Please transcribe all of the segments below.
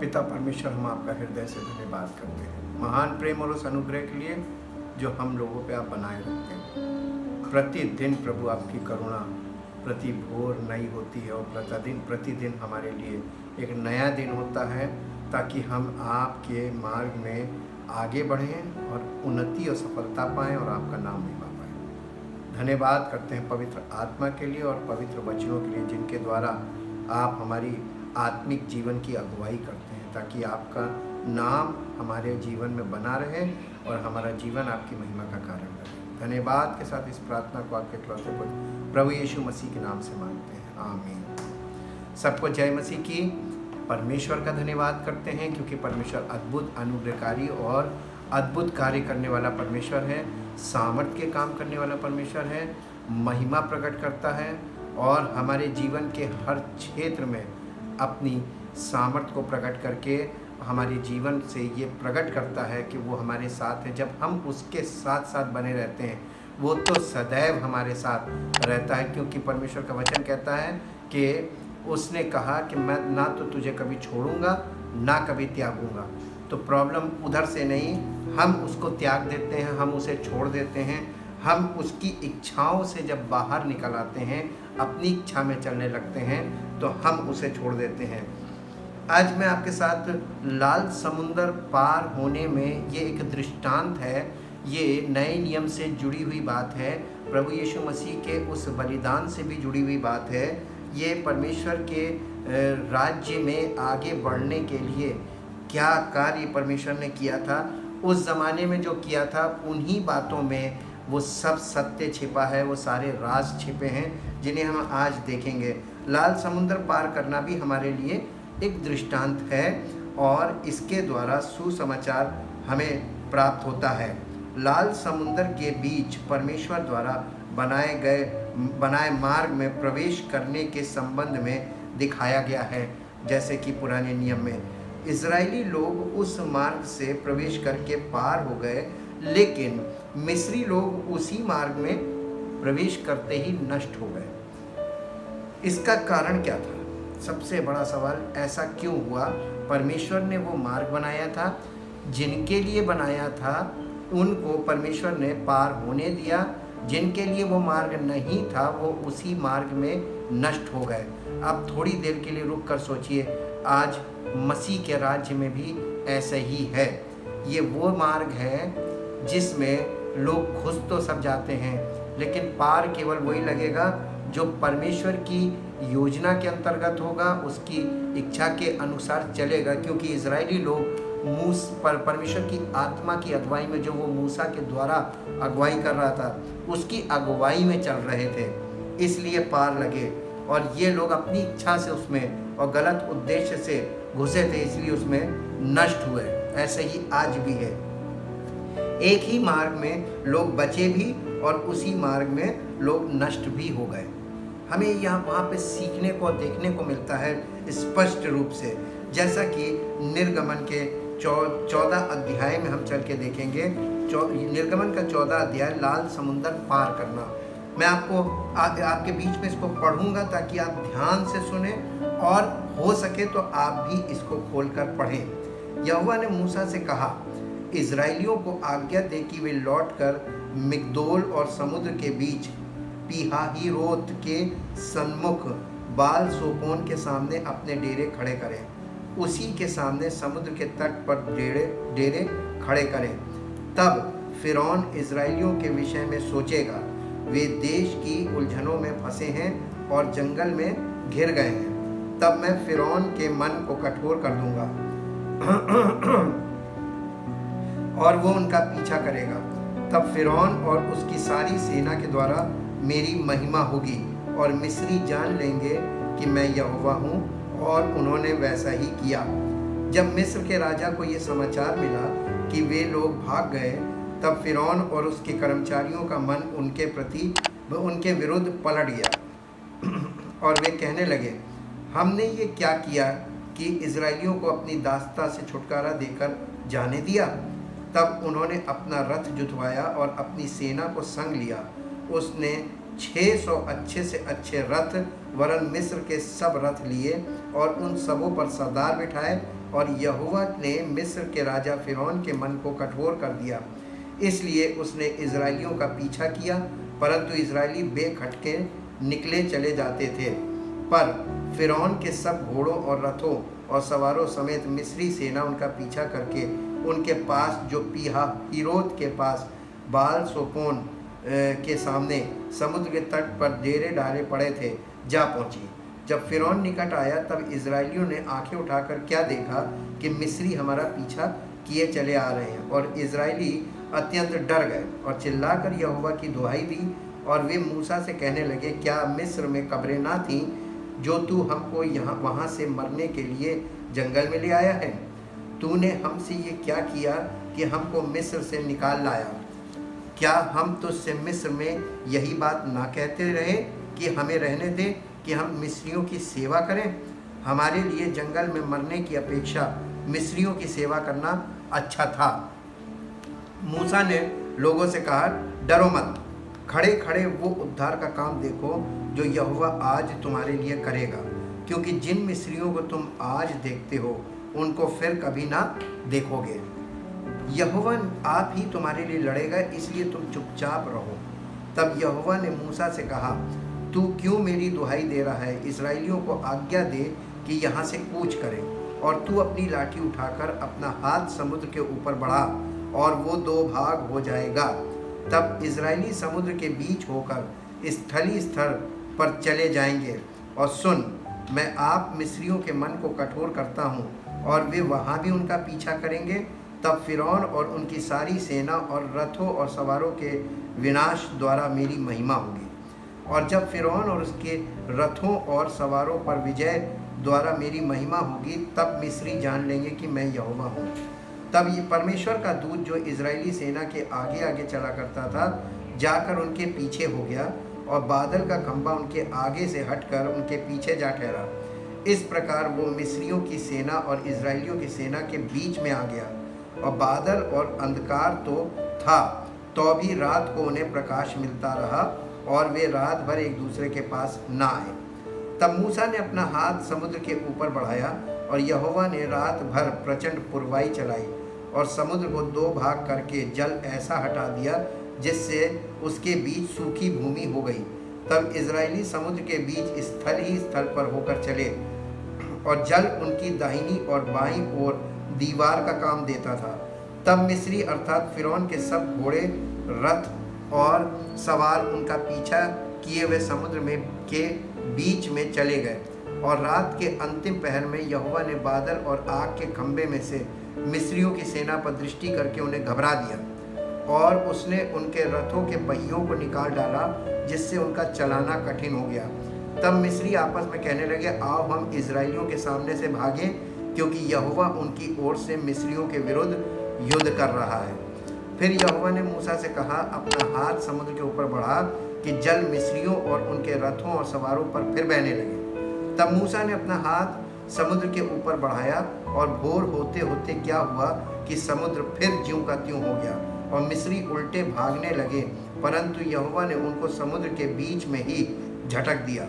पिता परमेश्वर, हम आपका हृदय से धन्यवाद करते हैं महान प्रेम और उस अनुग्रह के लिए जो हम लोगों पे आप बनाए रखते हैं। प्रतिदिन प्रभु आपकी करुणा प्रति भोर नई होती है और प्रतिदिन हमारे लिए एक नया दिन होता है, ताकि हम आपके मार्ग में आगे बढ़ें और उन्नति और सफलता पाएं और आपका नाम लेवा पाएं। धन्यवाद करते हैं पवित्र आत्मा के लिए और पवित्र वचनों के लिए, जिनके द्वारा आप हमारी आत्मिक जीवन की अगुवाई करते हैं, ताकि आपका नाम हमारे जीवन में बना रहे और हमारा जीवन आपकी महिमा का कारण बने। धन्यवाद के साथ इस प्रार्थना को आपके इकलौते पुत्र प्रभु यीशु मसीह के नाम से मांगते हैं, आमीन। सबको जय मसीह की। परमेश्वर का धन्यवाद करते हैं, क्योंकि परमेश्वर अद्भुत, अनुग्रहकारी और अद्भुत कार्य करने वाला परमेश्वर है, सामर्थ्य के काम करने वाला परमेश्वर है, महिमा प्रकट करता है और हमारे जीवन के हर क्षेत्र में अपनी सामर्थ्य को प्रकट करके हमारे जीवन से ये प्रकट करता है कि वो हमारे साथ है। जब हम उसके साथ साथ बने रहते हैं, वो तो सदैव हमारे साथ रहता है, क्योंकि परमेश्वर का वचन कहता है कि उसने कहा कि मैं ना तो तुझे कभी छोड़ूंगा ना कभी त्यागूंगा। तो प्रॉब्लम उधर से नहीं, हम उसको त्याग देते हैं, हम उसे छोड़ देते हैं, हम उसकी इच्छाओं से जब बाहर निकल आते हैं, अपनी इच्छा में चलने लगते हैं, तो हम उसे छोड़ देते हैं। आज मैं आपके साथ लाल समुंदर पार होने में ये एक दृष्टांत है, ये नए नियम से जुड़ी हुई बात है, प्रभु यीशु मसीह के उस बलिदान से भी जुड़ी हुई बात है। ये परमेश्वर के राज्य में आगे बढ़ने के लिए क्या कार्य परमेश्वर ने किया था, उस ज़माने में जो किया था, उन्हीं बातों में वो सब सत्य छिपा है, वो सारे राज छिपे हैं जिन्हें हम आज देखेंगे। लाल समुद्र पार करना भी हमारे लिए एक दृष्टांत है और इसके द्वारा सुसमाचार हमें प्राप्त होता है। लाल समुद्र के बीच परमेश्वर द्वारा बनाए मार्ग में प्रवेश करने के संबंध में दिखाया गया है। जैसे कि पुराने नियम में इजरायली लोग उस मार्ग से प्रवेश करके पार हो गए, लेकिन मिस्री लोग उसी मार्ग में प्रवेश करते ही नष्ट हो गए। इसका कारण क्या था? सबसे बड़ा सवाल, ऐसा क्यों हुआ? परमेश्वर ने वो मार्ग बनाया था, जिनके लिए बनाया था उनको परमेश्वर ने पार होने दिया, जिनके लिए वो मार्ग नहीं था वो उसी मार्ग में नष्ट हो गए। आप थोड़ी देर के लिए रुक कर सोचिए, आज मसीह के राज्य में भी ऐसा ही है। ये वो मार्ग है जिसमें लोग घुस तो सब जाते हैं, लेकिन पार केवल वही लगेगा जो परमेश्वर की योजना के अंतर्गत होगा, उसकी इच्छा के अनुसार चलेगा। क्योंकि इजरायली लोग परमेश्वर की आत्मा की अगुवाई में, जो वो मूसा के द्वारा अगुवाई कर रहा था, उसकी अगुवाई में चल रहे थे, इसलिए पार लगे। और ये लोग अपनी इच्छा से उसमें और गलत उद्देश्य से घुसे थे, इसलिए उसमें नष्ट हुए। ऐसे ही आज भी है, एक ही मार्ग में लोग बचे भी और उसी मार्ग में लोग नष्ट भी हो गए। हमें यहाँ वहाँ पे सीखने को देखने को मिलता है स्पष्ट रूप से, जैसा कि निर्गमन के 14 अध्याय में हम चल के देखेंगे। निर्गमन का 14 अध्याय, लाल समुंदर पार करना। मैं आपके बीच में इसको पढ़ूंगा ताकि आप ध्यान से सुने और हो सके तो आप भी इसको खोलकर पढ़ें। यहोवा ने मूसा से कहा, इजराइलियों को आज्ञा दे कि वे लौटकर मिग्दोल और समुद्र के बीच पीहाहीरोत के सन्मुख बाल सोपोन के सामने अपने डेरे खड़े करें। उसी के सामने समुद्र के तट पर डेरे खड़े करें। तब फिरौन इजराइलियों के विषय में सोचेगा, वे देश की उलझनों में फंसे हैं और जंगल में घिर गए हैं। तब मैं फिरौन के मन को कठोर कर दूंगा और वो उनका पीछा करेगा। तब फिरौन और उसकी सारी सेना के द्वारा मेरी महिमा होगी और मिस्री जान लेंगे कि मैं यहोवा हूँ। और उन्होंने वैसा ही किया। जब मिस्र के राजा को ये समाचार मिला कि वे लोग भाग गए, तब फिरौन और उसके कर्मचारियों का मन उनके विरुद्ध पलट गया और वे कहने लगे, हमने ये क्या किया कि इजराइलियों को अपनी दासता से छुटकारा देकर जाने दिया। तब उन्होंने अपना रथ जुतवाया और अपनी सेना को संग लिया। उसने 600 अच्छे से अच्छे रथ वरन मिस्र के सब रथ लिए और उन सबों पर सरदार बिठाए और यहोवा ने मिस्र के राजा फिरौन के मन को कठोर कर दिया, इसलिए उसने इजराइलियों का पीछा किया, परंतु इजरायली बेखटके निकले चले जाते थे। पर फिरौन के सब घोड़ों और रथों और सवारों समेत मिस्री सेना उनका पीछा करके उनके पास, जो पीहा हिरोत के पास बाल सोपोन के सामने समुद्र के तट पर डेरे डाले पड़े थे, जा पहुंची। जब फिरौन निकट आया तब इजरायलियों ने आंखें उठाकर क्या देखा कि मिस्री हमारा पीछा किए चले आ रहे हैं, और इजरायली अत्यंत डर गए और चिल्लाकर यहोवा की दुहाई दी। और वे मूसा से कहने लगे, क्या मिस्र में कब्रें ना थीं जो तू हमको वहाँ से मरने के लिए जंगल में ले आया है? तूने हमसे ये क्या किया कि हमको मिस्र से निकाल लाया? क्या हम तुझसे मिस्र में यही बात ना कहते रहे कि हमें रहने दे कि हम मिस्रियों की सेवा करें? हमारे लिए जंगल में मरने की अपेक्षा मिस्रियों की सेवा करना अच्छा था। मूसा ने लोगों से कहा, डरो मत, खड़े खड़े वो उद्धार का काम देखो जो यहोवा आज तुम्हारे लिए करेगा, क्योंकि जिन मिस्रियों को तुम आज देखते हो उनको फिर कभी ना देखोगे। यहोवा आप ही तुम्हारे लिए लड़ेगा, इसलिए तुम चुपचाप रहो। तब यहोवा ने मूसा से कहा, तू क्यों मेरी दुहाई दे रहा है? इस्राएलियों को आज्ञा दे कि यहाँ से कूच करें, और तू अपनी लाठी उठाकर अपना हाथ समुद्र के ऊपर बढ़ा और वो दो भाग हो जाएगा। तब इजरायली समुद्र के बीच होकर स्थली स्थल पर चले जाएंगे। और सुन, मैं आप मिस्रियों के मन को कठोर करता हूँ और वे वहाँ भी उनका पीछा करेंगे। तब फिरौन और उनकी सारी सेना और रथों और सवारों के विनाश द्वारा मेरी महिमा होगी। और जब फिरौन और उसके रथों और सवारों पर विजय द्वारा मेरी महिमा होगी, तब मिस्री जान लेंगे कि मैं यहोवा हूँ। तब ये परमेश्वर का दूत जो इजरायली सेना के आगे आगे चला करता था, जाकर उनके पीछे हो गया, और बादल का खंभा उनके आगे से हटकर उनके पीछे जा ठहरा। इस प्रकार वो मिस्रियों की सेना और इजरायलियों की सेना के बीच में आ गया, और बादल और अंधकार तो था, तो भी रात को उन्हें प्रकाश मिलता रहा, और वे रात भर एक दूसरे के पास ना आए। तब मूसा ने अपना हाथ समुद्र के ऊपर बढ़ाया, और यहोवा ने रात भर प्रचंड पुरवाई चलाई और समुद्र को दो भाग करके जल ऐसा हटा दिया जिससे उसके बीच सूखी भूमि हो गई। तब इजरायली समुद्र के बीच स्थल ही स्थल पर होकर चले, और जल उनकी दाहिनी और बाईं ओर दीवार का काम देता था। तब मिस्री अर्थात फिरौन के सब घोड़े, रथ और सवार उनका पीछा किए हुए समुद्र में के बीच में चले गए। और रात के अंतिम पहर में यहोवा ने बादल और आग के खंभे में से मिस्रियों की सेना पर दृष्टि करके उन्हें घबरा दिया, और उसने उनके रथों के पहियों को निकाल डाला, जिससे उनका चलाना कठिन हो गया। तब मिस्री आपस में कहने लगे, आओ हम इजरायलियों के सामने से भागें, क्योंकि यहोवा उनकी ओर से मिस्रियों के विरुद्ध युद्ध कर रहा है। फिर यहोवा ने मूसा से कहा, अपना हाथ समुद्र के ऊपर बढ़ा कि जल मिस्रियों और उनके रथों और सवारों पर फिर बहने लगे। तब मूसा ने अपना हाथ समुद्र के ऊपर बढ़ाया, और भोर होते होते क्या हुआ कि समुद्र फिर ज्यों का त्यों हो गया, और मिस्री उल्टे भागने लगे, परंतु यहोवा ने उनको समुद्र के बीच में ही झटक दिया।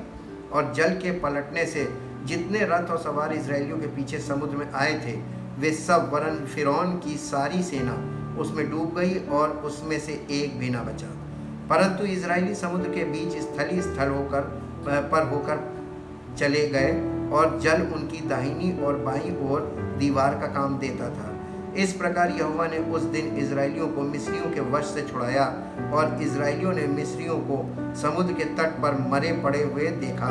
और जल के पलटने से जितने रथ और सवार इजरायलियों के पीछे समुद्र में आए थे, वे सब वरन फिरौन की सारी सेना उसमें डूब गई, और उसमें से एक भी ना बचा। परंतु इजरायली समुद्र के बीच स्थली स्थल होकर चले गए, और जल उनकी दाहिनी और बाईं ओर दीवार का काम देता था। इस प्रकार यहोवा ने उस दिन इजरायलियों को मिस्रियों के वश से छुड़ाया, और इजरायलियों ने मिस्रियों को समुद्र के तट पर मरे पड़े हुए देखा।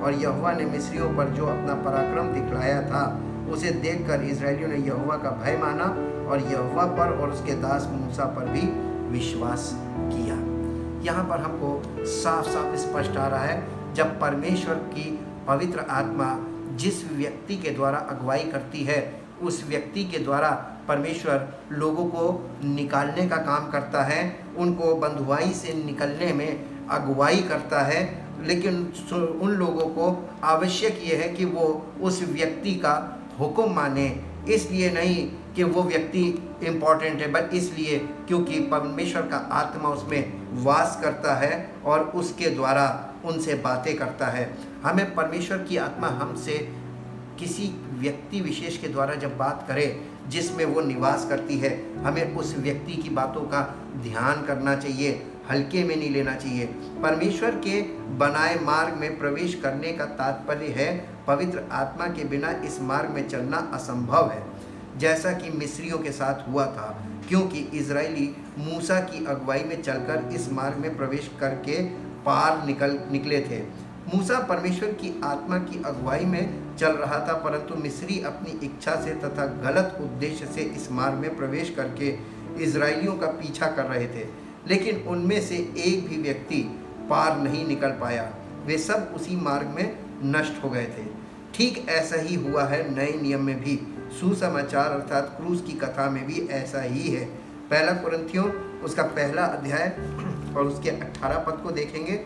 और यहोवा ने मिस्रियों पर जो अपना पराक्रम दिखलाया था, उसे देखकर इजरायलियों ने यहोवा का भय माना, और यहोवा पर और उसके दास मूसा पर भी विश्वास किया। यहाँ पर हमको साफ साफ स्पष्ट आ रहा है, जब परमेश्वर की पवित्र आत्मा जिस व्यक्ति के द्वारा अगुवाई करती है, उस व्यक्ति के द्वारा परमेश्वर लोगों को निकालने का काम करता है, उनको बंधुआई से निकलने में अगुवाई करता है। लेकिन उन लोगों को आवश्यक ये है कि वो उस व्यक्ति का हुक्म माने, इसलिए नहीं कि वो व्यक्ति इम्पॉर्टेंट है, बट इसलिए क्योंकि परमेश्वर का आत्मा उसमें वास करता है और उसके द्वारा उनसे बातें करता है। हमें परमेश्वर की आत्मा हमसे किसी व्यक्ति विशेष के द्वारा जब बात करे जिसमें वो निवास करती है, हमें उस व्यक्ति की बातों का ध्यान करना चाहिए, हल्के में नहीं लेना चाहिए। परमेश्वर के बनाए मार्ग में प्रवेश करने का तात्पर्य है पवित्र आत्मा के बिना इस मार्ग में चलना असंभव है, जैसा कि मिस्रियों के साथ हुआ था, क्योंकि इजरायली मूसा की अगुवाई में चलकर इस मार्ग में प्रवेश करके पार निकले थे। मूसा परमेश्वर की आत्मा की अगुवाई में चल रहा था, परंतु मिस्री अपनी इच्छा से तथा गलत उद्देश्य से इस मार्ग में प्रवेश करके इजरायलियों का पीछा कर रहे थे, लेकिन उनमें से एक भी व्यक्ति पार नहीं निकल पाया। वे सब उसी मार्ग में नष्ट हो गए थे। ठीक ऐसा ही हुआ है नए नियम में भी। सुसमाचार अर्थात क्रूस की कथा में भी ऐसा ही है। पहला कुरिन्थियों उसका पहला अध्याय और उसके 18 पद को देखेंगे।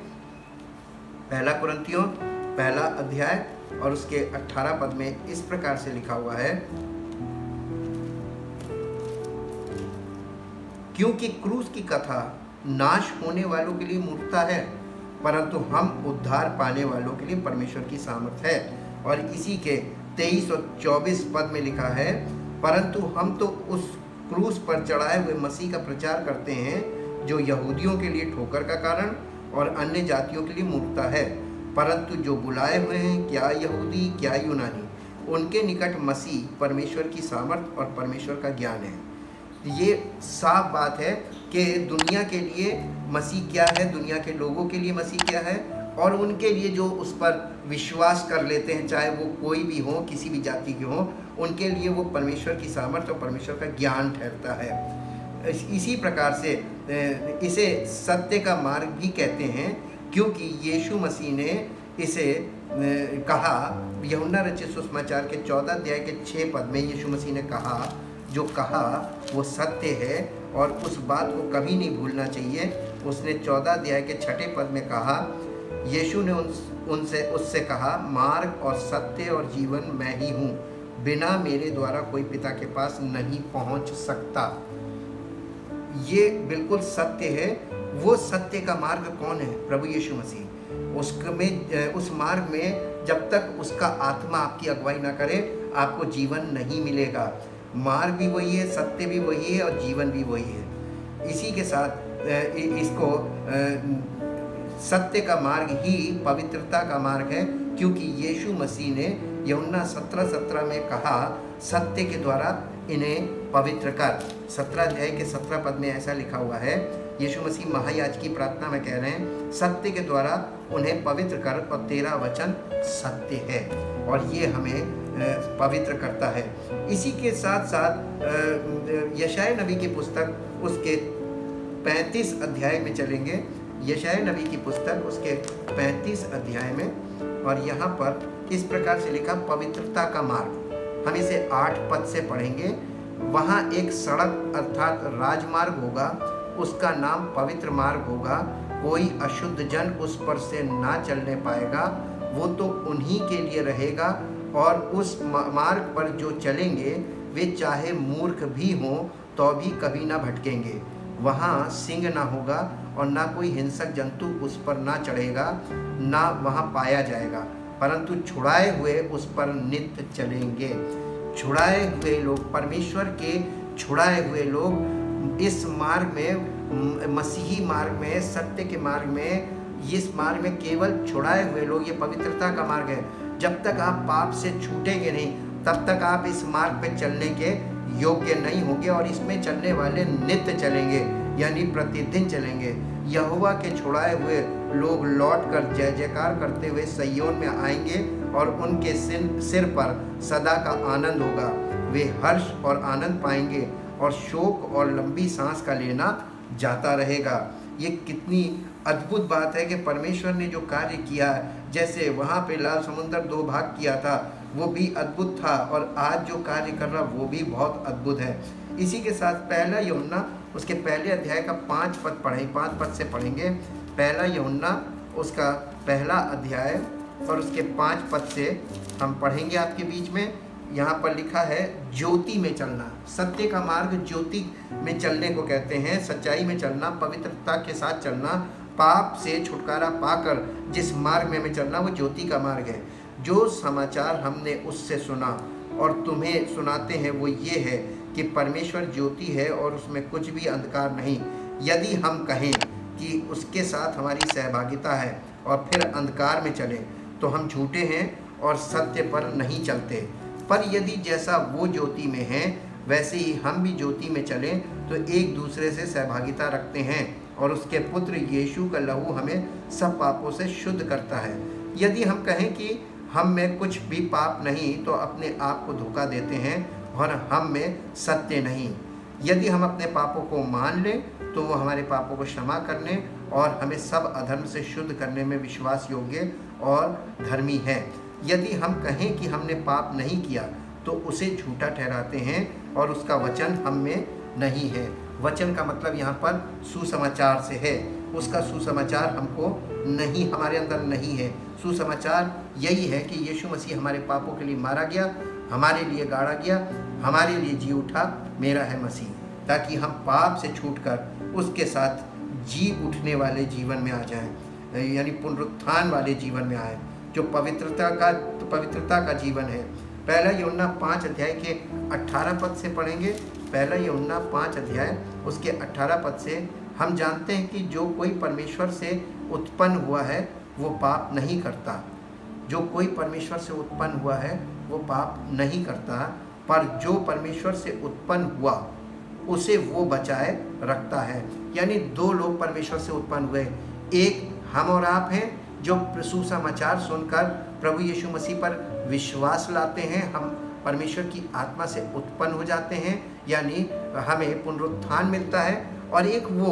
पहला कुरिन्थियों पहला अध्याय और उसके 18 पद में इस प्रकार से लिखा हुआ है, क्योंकि क्रूस की कथा नाश होने वालों के लिए मूर्खता है, परंतु हम उद्धार पाने वालों के लिए परमेश्वर की सामर्थ है। और इसी के 23 और 24 पद में लिखा है, परंतु हम तो उस क्रूस पर चढ़ाए हुए मसीह का प्रचार करते हैं जो यहूदियों के लिए ठोकर का कारण और अन्य जातियों के लिए मूर्खता है, परंतु जो बुलाए हुए हैं, क्या यहूदी क्या यूनानी, उनके निकट मसीह परमेश्वर की सामर्थ और परमेश्वर का ज्ञान है। ये साफ बात है कि दुनिया के लिए मसीह क्या है, दुनिया के लोगों के लिए मसीह क्या है, और उनके लिए जो उस पर विश्वास कर लेते हैं, चाहे वो कोई भी हो, किसी भी जाति के हो, उनके लिए वो परमेश्वर की सामर्थ और परमेश्वर का ज्ञान ठहरता है। इसी प्रकार से इसे सत्य का मार्ग भी कहते हैं, क्योंकि यीशु मसीह ने इसे कहा। यूहन्ना रचित सुसमाचार के 14 अध्याय के 6 पद में यीशु मसीह ने कहा, जो कहा वो सत्य है और उस बात को कभी नहीं भूलना चाहिए। उसने 14 अध्याय के 6 पद में कहा, यीशु ने उससे कहा, मार्ग और सत्य और जीवन मैं ही हूँ, बिना मेरे द्वारा कोई पिता के पास नहीं पहुँच सकता। ये बिल्कुल सत्य है। वो सत्य का मार्ग कौन है? प्रभु यीशु मसीह। उस मार्ग में जब तक उसका आत्मा आपकी अगुवाई ना करे, आपको जीवन नहीं मिलेगा। मार्ग भी वही है, सत्य भी वही है और जीवन भी वही है। इसी के साथ इसको सत्य का मार्ग ही पवित्रता का मार्ग है, क्योंकि यीशु मसीह ने यूहन्ना 17:17 में कहा, सत्य के द्वारा इन्हें पवित्र कर। 17 अध्याय के 17 पद में ऐसा लिखा हुआ है, यीशु मसीह महायाजक की प्रार्थना में कह रहे हैं, सत्य के द्वारा उन्हें पवित्र कर, और तेरा वचन सत्य है और ये हमें पवित्र करता है। इसी के साथ साथ यशायाह नबी की पुस्तक उसके 35 अध्याय में चलेंगे। यशायाह नबी की पुस्तक उसके 35 अध्याय में, और यहाँ पर इस प्रकार से लिखा, पवित्रता का मार्ग। हम इसे 8 पद से पढ़ेंगे। वहाँ एक सड़क अर्थात राजमार्ग होगा, उसका नाम पवित्र मार्ग होगा। कोई अशुद्ध जन उस पर से ना चलने पाएगा, वो तो उन्हीं के लिए रहेगा। और उस मार्ग पर जो चलेंगे वे चाहे मूर्ख भी हों तो भी कभी ना भटकेंगे। वहाँ सिंह ना होगा और ना कोई हिंसक जंतु उस पर ना चढ़ेगा, ना वहाँ पाया जाएगा, परंतु छुड़ाए हुए उस पर नित्य चलेंगे। छुड़ाए हुए लोग, परमेश्वर के छुड़ाए हुए लोग इस मार्ग में, मसीही मार्ग में, सत्य के मार्ग में, इस मार्ग में केवल छुड़ाए हुए लोग, ये पवित्रता का मार्ग है। जब तक आप पाप से छूटेंगे नहीं, तब तक आप इस मार्ग पे चलने के योग्य नहीं होंगे। और इसमें चलने वाले नित्य चलेंगे, यानी प्रतिदिन चलेंगे। यहोवा के छुड़ाए हुए लोग लौट कर जय जयकार करते हुए सिय्योन में आएंगे और उनके सिर पर सदा का आनंद होगा। वे हर्ष और आनंद पाएंगे और शोक और लंबी सांस का लेना जाता रहेगा। ये कितनी अद्भुत बात है कि परमेश्वर ने जो कार्य किया, जैसे वहाँ पे लाल समुद्र 2 भाग किया था, वो भी अद्भुत था, और आज जो कार्य कर रहा वो भी बहुत अद्भुत है। इसी के साथ पहला यूहन्ना उसके पहले अध्याय का 5 पद से पढ़ेंगे। पहला यूहन्ना उसका पहला अध्याय और उसके 5 पद से हम पढ़ेंगे आपके बीच में। यहाँ पर लिखा है, ज्योति में चलना। सत्य का मार्ग ज्योति में चलने को कहते हैं। सच्चाई में चलना, पवित्रता के साथ चलना, पाप से छुटकारा पाकर जिस मार्ग में हमें चलना, वो ज्योति का मार्ग है। जो समाचार हमने उससे सुना और तुम्हें सुनाते हैं वो ये है कि परमेश्वर ज्योति है और उसमें कुछ भी अंधकार नहीं। यदि हम कहें कि उसके साथ हमारी सहभागिता है और फिर अंधकार में चले तो हम झूठे हैं और सत्य पर नहीं चलते। पर यदि जैसा वो ज्योति में है वैसे ही हम भी ज्योति में चलें तो एक दूसरे से सहभागिता रखते हैं और उसके पुत्र यीशु का लहू हमें सब पापों से शुद्ध करता है। यदि हम कहें कि हम में कुछ भी पाप नहीं तो अपने आप को धोखा देते हैं और हम में सत्य नहीं। यदि हम अपने पापों को मान लें तो वो हमारे पापों को क्षमा करने और हमें सब अधर्म से शुद्ध करने में विश्वास योग्य और धर्मी है। यदि हम कहें कि हमने पाप नहीं किया तो उसे झूठा ठहराते हैं और उसका वचन हम में नहीं है। वचन का मतलब यहाँ पर सुसमाचार से है। उसका सुसमाचार हमको नहीं, हमारे अंदर नहीं है। सुसमाचार यही है कि यीशु मसीह हमारे पापों के लिए मारा गया, हमारे लिए गाड़ा गया, हमारे लिए जी उठा, मेरा है मसीह, ताकि हम पाप से छूटकर उसके साथ जी उठने वाले जीवन में आ जाएं, यानी पुनरुत्थान वाले जीवन में आए, जो पवित्रता का जीवन है। पहला यूहन्ना 5 अध्याय के 18 पद से पढ़ेंगे। पहला यूहन्ना 5 अध्याय उसके 18 पद से हम जानते हैं कि जो कोई परमेश्वर से उत्पन्न हुआ है वो पाप नहीं करता। जो कोई परमेश्वर से उत्पन्न हुआ है वो पाप नहीं करता, पर जो परमेश्वर से उत्पन्न हुआ उसे वो बचाए रखता है। यानी दो लोग परमेश्वर से उत्पन्न हुए, एक हम और आप हैं जो सुसमाचार सुनकर प्रभु यीशु मसीह पर विश्वास लाते हैं, हम परमेश्वर की आत्मा से उत्पन्न हो जाते हैं, यानी हमें पुनरुत्थान मिलता है। और एक वो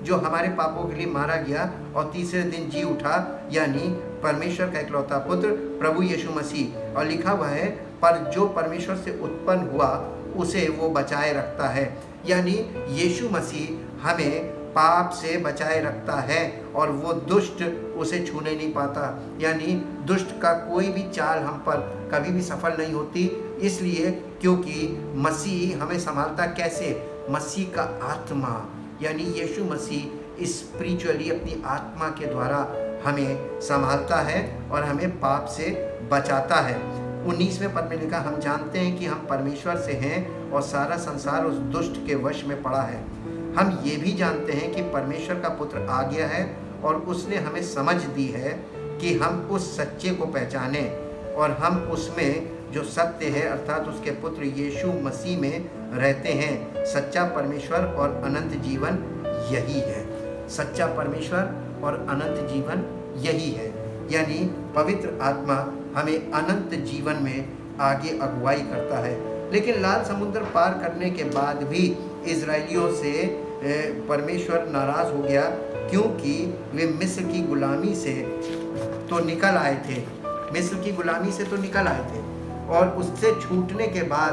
जो हमारे पापों के लिए मारा गया और तीसरे दिन जी उठा, यानी परमेश्वर का इकलौता पुत्र प्रभु यीशु मसीह। और लिखा हुआ है पर जो परमेश्वर से उत्पन्न हुआ उसे वो बचाए रखता है, यानी यीशु मसीह हमें पाप से बचाए रखता है और वो दुष्ट उसे छूने नहीं पाता। यानी दुष्ट का कोई भी चाल हम पर कभी भी सफल नहीं होती, इसलिए क्योंकि मसीह हमें संभालता कैसे? मसीह का आत्मा, यानी यीशु मसीह स्पिरिचुअली अपनी आत्मा के द्वारा हमें संभालता है और हमें पाप से बचाता है। 19वें पद में लिखा, हम जानते हैं कि हम परमेश्वर से हैं और सारा संसार उस दुष्ट के वश में पड़ा है। हम ये भी जानते हैं कि परमेश्वर का पुत्र आ गया है और उसने हमें समझ दी है कि हम उस सच्चे को पहचाने और हम उसमें जो सत्य है अर्थात उसके पुत्र यीशु मसीह में रहते हैं। सच्चा परमेश्वर और अनंत जीवन यही है। सच्चा परमेश्वर और अनंत जीवन यही है, यानी पवित्र आत्मा हमें अनंत जीवन में आगे अगुवाई करता है। लेकिन लाल समुद्र पार करने के बाद भी इजरायलियों से परमेश्वर नाराज हो गया, क्योंकि वे मिस्र की गुलामी से तो निकल आए थे, मिस्र की गुलामी से तो निकल आए थे और उससे छूटने के बाद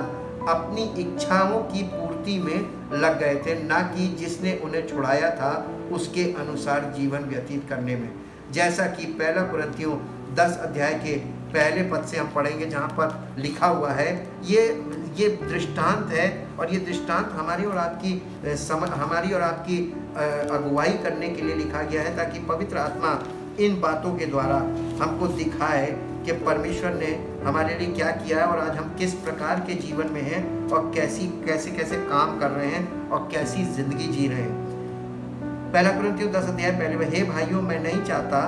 अपनी इच्छाओं की पूर्ति में लग गए थे, ना कि जिसने उन्हें छुड़ाया था उसके अनुसार जीवन व्यतीत करने में। जैसा कि पहला कुरिन्थियों 10 अध्याय के पहले पद से हम पढ़ेंगे, जहाँ पर लिखा हुआ है ये दृष्टांत है और ये दृष्टांत हमारी और आपकी अगुवाई करने के लिए लिखा गया है, ताकि पवित्र आत्मा इन बातों के द्वारा हमको दिखाए कि परमेश्वर ने हमारे लिए क्या किया है और आज हम किस प्रकार के जीवन में हैं और कैसे काम कर रहे हैं और कैसी जिंदगी जी रहे हैं। पहला कुरिन्थियों 10 अध्याय पहले में, हे भाइयों, मैं नहीं चाहता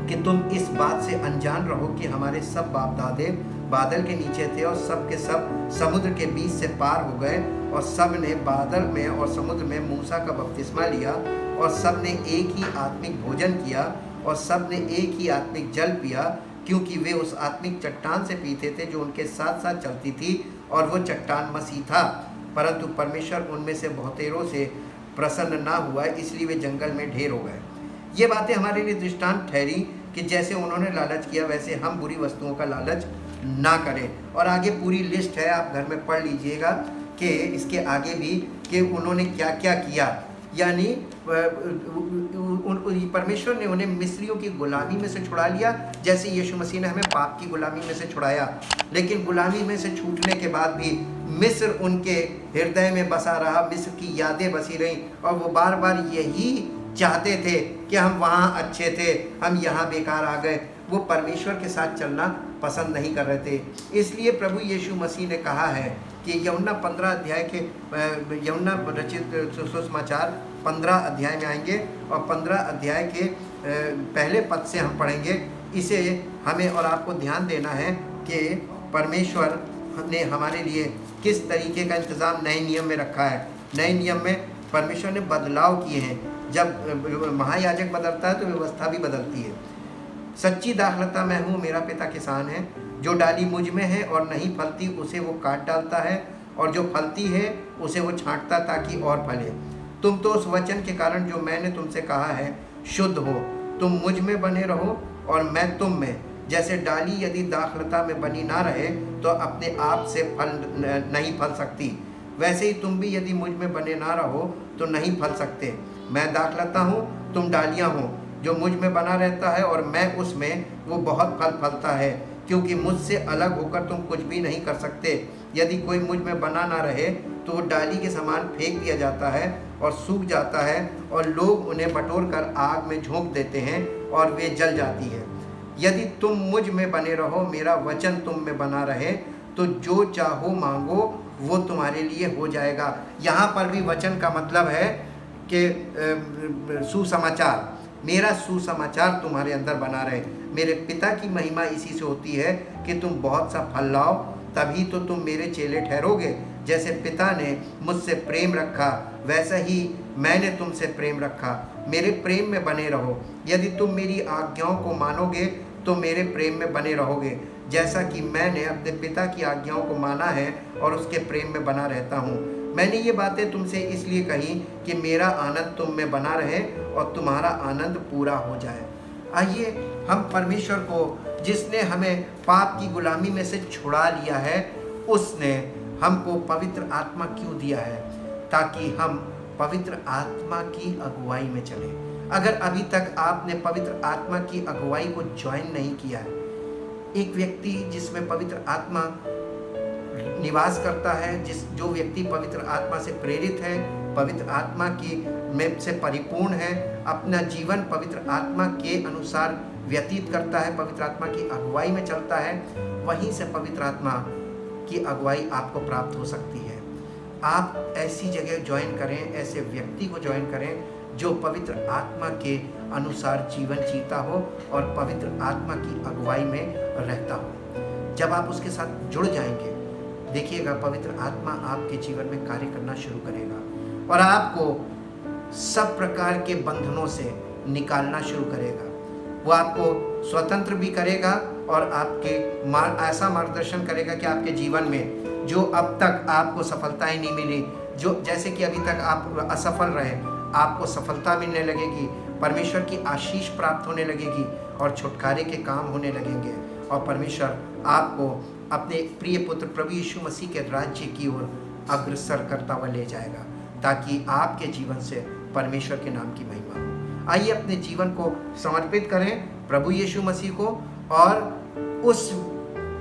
कि तुम इस बात से अनजान रहो कि हमारे सब बाप दादे बादल के नीचे थे और सब के सब समुद्र के बीच से पार हो गए और सब ने बादल में और समुद्र में मूसा का बपतिस्मा लिया और सब ने एक ही आत्मिक भोजन किया और सब ने एक ही आत्मिक जल पिया, क्योंकि वे उस आत्मिक चट्टान से पीते थे जो उनके साथ साथ चलती थी और वो चट्टान मसीह था। परंतु परमेश्वर उनमें से बहुतेरों से प्रसन्न ना हुआ, इसलिए वे जंगल में ढेर हो गए। ये बातें हमारे लिए दृष्टांत ठहरी कि जैसे उन्होंने लालच किया वैसे हम बुरी वस्तुओं का लालच ना करें। और आगे पूरी लिस्ट है, आप घर में पढ़ लीजिएगा कि इसके आगे भी कि उन्होंने क्या क्या किया। यानी परमेश्वर ने उन्हें मिस्रियों की गुलामी में से छुड़ा लिया, जैसे यीशु मसीह ने हमें पाप की गुलामी में से छुड़ाया। लेकिन गुलामी में से छूटने के बाद भी मिस्र उनके हृदय में बसा रहा, मिस्र की यादें बसी रहीं और वो बार बार यही चाहते थे कि हम वहाँ अच्छे थे, हम यहाँ बेकार आ गए। वो परमेश्वर के साथ चलना पसंद नहीं कर रहे थे। इसलिए प्रभु यीशु मसीह ने कहा है कि यूहन्ना 15 अध्याय के यूहन्ना रचित सुसमाचार 15 अध्याय में आएंगे और 15 अध्याय के पहले पद से हम पढ़ेंगे। इसे हमें और आपको ध्यान देना है कि परमेश्वर ने हमारे लिए किस तरीके का इंतज़ाम नए नियम में रखा है। नए नियम में परमेश्वर ने बदलाव किए हैं। जब महायाजक बदलता है तो व्यवस्था भी बदलती है। सच्ची दाखलता मैं हूँ, मेरा पिता किसान है। जो डाली मुझ में है और नहीं फलती उसे वो काट डालता है, और जो फलती है उसे वो छांटता ताकि और फले। तुम तो उस वचन के कारण जो मैंने तुमसे कहा है शुद्ध हो। तुम मुझ में बने रहो और मैं तुम में। जैसे डाली यदि दाखलता में बनी ना रहे तो अपने आप से फल नहीं फल सकती, वैसे ही तुम भी यदि मुझ में बने ना रहो तो नहीं फल सकते। मैं दाखलता हूँ, तुम डालियाँ हो। जो मुझ में बना रहता है और मैं उसमें, वो बहुत फल फलता है, क्योंकि मुझसे अलग होकर तुम कुछ भी नहीं कर सकते। यदि कोई मुझ में बना ना रहे तो वो डाली के समान फेंक दिया जाता है और सूख जाता है, और लोग उन्हें बटोर कर आग में झोंक देते हैं और वे जल जाती है। यदि तुम मुझ में बने रहो, मेरा वचन तुम में बना रहे, तो जो चाहो मांगो वो तुम्हारे लिए हो जाएगा। यहाँ पर भी वचन का मतलब है कि सुसमाचार, मेरा सुसमाचार तुम्हारे अंदर बना रहे। मेरे पिता की महिमा इसी से होती है कि तुम बहुत सा फल लाओ, तभी तो तुम मेरे चेले ठहरोगे। जैसे पिता ने मुझसे प्रेम रखा वैसा ही मैंने तुमसे प्रेम रखा। मेरे प्रेम में बने रहो। यदि तुम मेरी आज्ञाओं को मानोगे तो मेरे प्रेम में बने रहोगे, जैसा कि मैंने अपने पिता की आज्ञाओं को माना है और उसके प्रेम में बना रहता हूँ। मैंने ये बातें तुमसे इसलिए कही कि मेरा आनंद तुम में बना रहे और तुम्हारा आनंद पूरा हो जाए। आइए हम परमेश्वर को, जिसने हमें पाप की गुलामी में से छुड़ा लिया है, उसने हमको पवित्र आत्मा क्यों दिया है? ताकि हम पवित्र आत्मा की अगुवाई में चलें। अगर अभी तक आपने पवित्र आत्मा की अगुवाई को ज्वाइन नहीं किया है, एक व्यक्ति जिसमें पवित्र आत्मा निवास करता है, जो व्यक्ति पवित्र आत्मा से प्रेरित है, पवित्र आत्मा की में से परिपूर्ण है, अपना जीवन पवित्र आत्मा के अनुसार व्यतीत करता है, पवित्र आत्मा की अगुवाई में चलता है, वहीं से पवित्र आत्मा की अगुवाई आपको प्राप्त हो सकती है। आप ऐसी जगह ज्वाइन करें, ऐसे व्यक्ति को ज्वाइन करें जो पवित्र आत्मा के अनुसार जीवन जीता हो और पवित्र आत्मा की अगुवाई में रहता हो। जब आप उसके साथ जुड़ जाएंगे, देखिएगा पवित्र आत्मा आपके जीवन में कार्य करना शुरू करेगा और आपको सब प्रकार के बंधनों से निकालना शुरू करेगा। वो आपको स्वतंत्र भी करेगा और आपके ऐसा मार्गदर्शन करेगा कि आपके जीवन में जो अब तक आपको सफलताएं नहीं मिली, जो जैसे कि अभी तक आप असफल रहे, आपको सफलता मिलने लगेगी, परमेश्वर की आशीष प्राप्त होने लगेगी और छुटकारे के काम होने लगेंगे, और परमेश्वर आपको अपने प्रिय पुत्र प्रभु यीशु मसीह के राज्य की ओर अग्रसर करता हुआ ले जाएगा, ताकि आपके जीवन से परमेश्वर के नाम की महिमा हो। आइए अपने जीवन को समर्पित करें प्रभु यीशु मसीह को और उस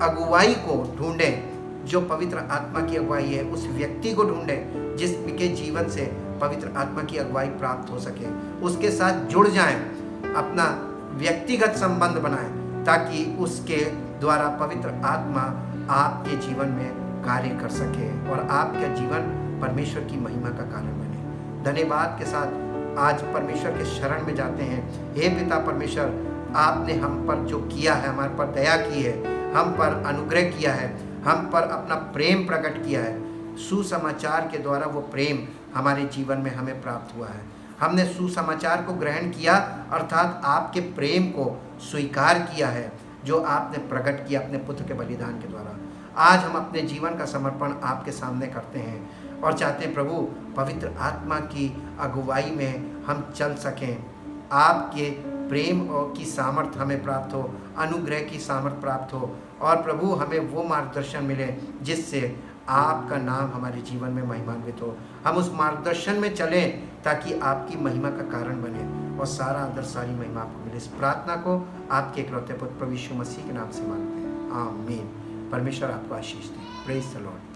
अगुवाई को ढूंढें जो पवित्र आत्मा की अगुवाई है। उस व्यक्ति को ढूंढें जिसके जीवन से पवित्र आत्मा की अगुवाई प्राप्त हो सके। उसके साथ जुड़ जाएं, अपना व्यक्तिगत संबंध बनाएं, ताकि उसके द्वारा पवित्र आत्मा आपके जीवन में कार्य कर सके और आपका जीवन परमेश्वर की महिमा का कारण बने। धन्यवाद के साथ आज परमेश्वर के शरण में जाते हैं। हे पिता परमेश्वर, आपने हम पर जो किया है, हमारे पर दया की है, हम पर अनुग्रह किया है, हम पर अपना प्रेम प्रकट किया है। सुसमाचार के द्वारा वो प्रेम हमारे जीवन में हमें प्राप्त हुआ है। हमने सुसमाचार को ग्रहण किया, अर्थात आपके प्रेम को स्वीकार किया है जो आपने प्रकट किया अपने पुत्र के बलिदान के द्वारा। आज हम अपने जीवन का समर्पण आपके सामने करते हैं और चाहते हैं प्रभु पवित्र आत्मा की अगुवाई में हम चल सकें, आपके प्रेम और की सामर्थ हमें प्राप्त हो, अनुग्रह की सामर्थ प्राप्त हो, और प्रभु हमें वो मार्गदर्शन मिले जिससे आपका नाम हमारे जीवन में महिमान्वित हो। हम उस मार्गदर्शन में चलें ताकि आपकी महिमा का कारण बने और सारा आदर सारी महिमा आपको मिले। इस प्रार्थना को आपके इकलौते पुत्र प्रभु यीशु मसीह के नाम से मांगते हैं, आमीन। परमेश्वर आपको आशीष दे। Praise the Lord.